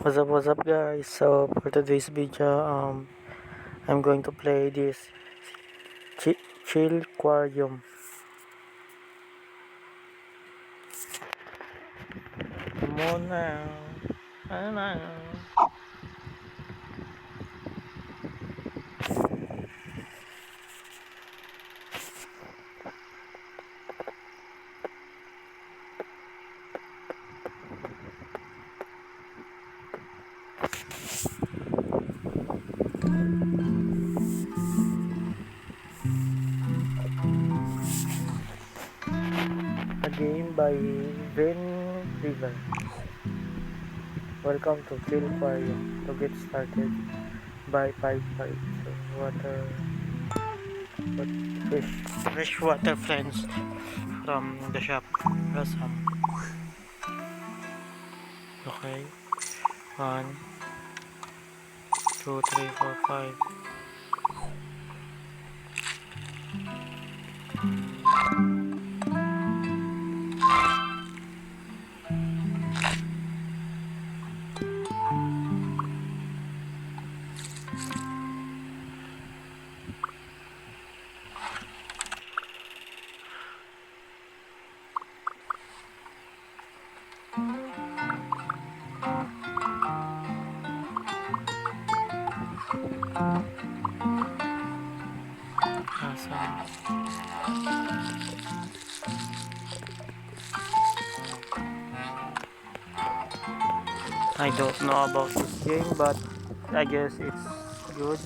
What's up guys? So for today's video, I'm going to play this chill aquarium. Come on now. Ano. A game by Vin River. Welcome to Chill Aquarium. To get started, buy 5 bites of water, but fresh water friends from the shop. Plus okay. 1, 2, 3, 4, 5. I don't know about this game, but I guess it's good.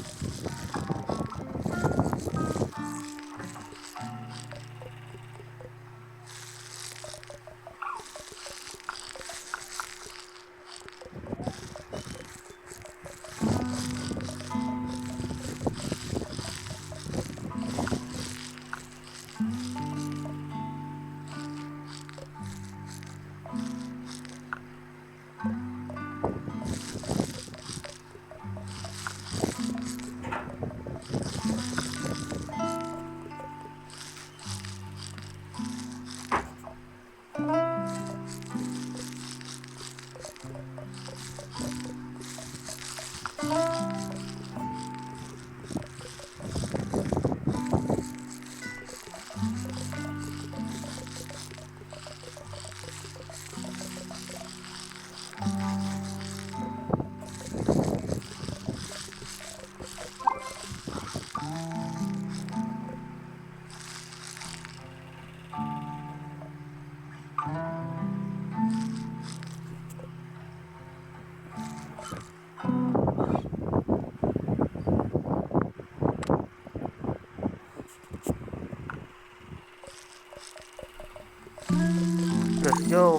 Let's go,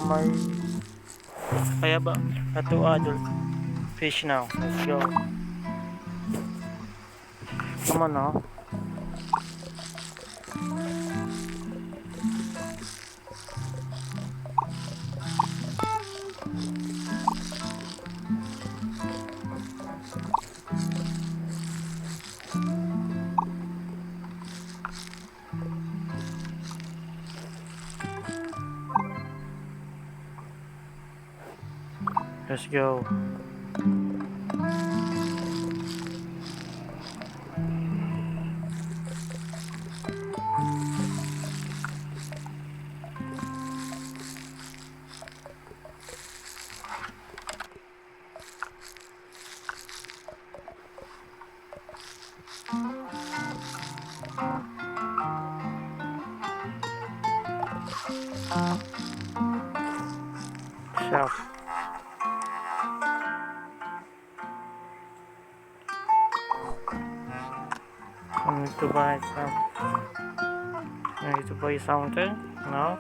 I have a 2 adult fish now. Let's go. Come on now. Let's go. Shelf. I need to buy something. No.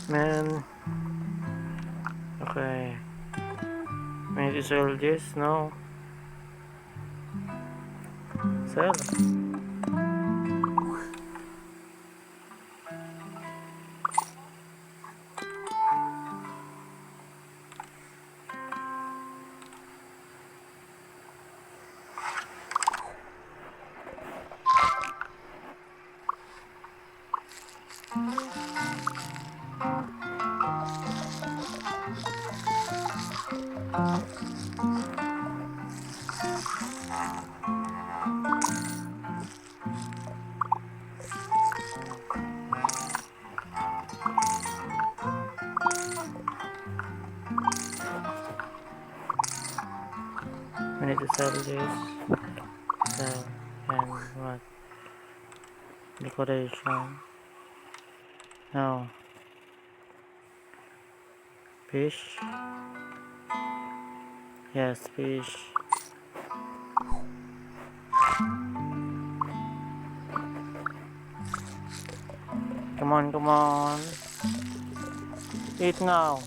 Man. Okay. Maybe sell this? No. Sell. We need to sell this. Sell. And what? Decoration. No. Fish. Yes, fish. Come on, come on. Eat now.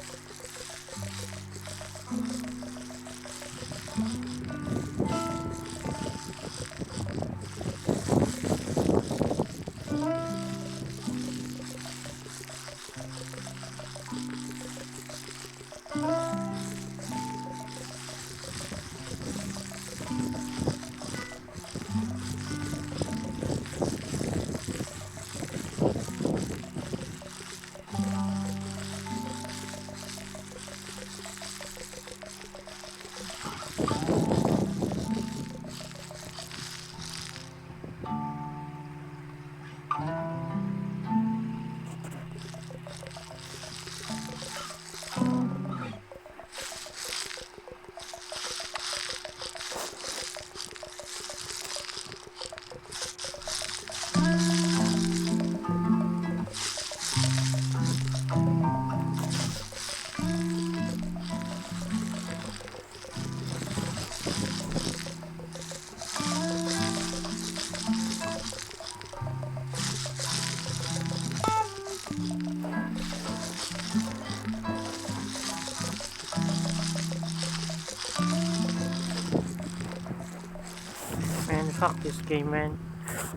Man, fuck this game, man.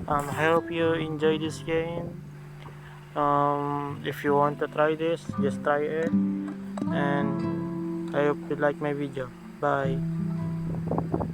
I hope you enjoy this game. If you want to try this, just try it. And I hope you like my video. Bye.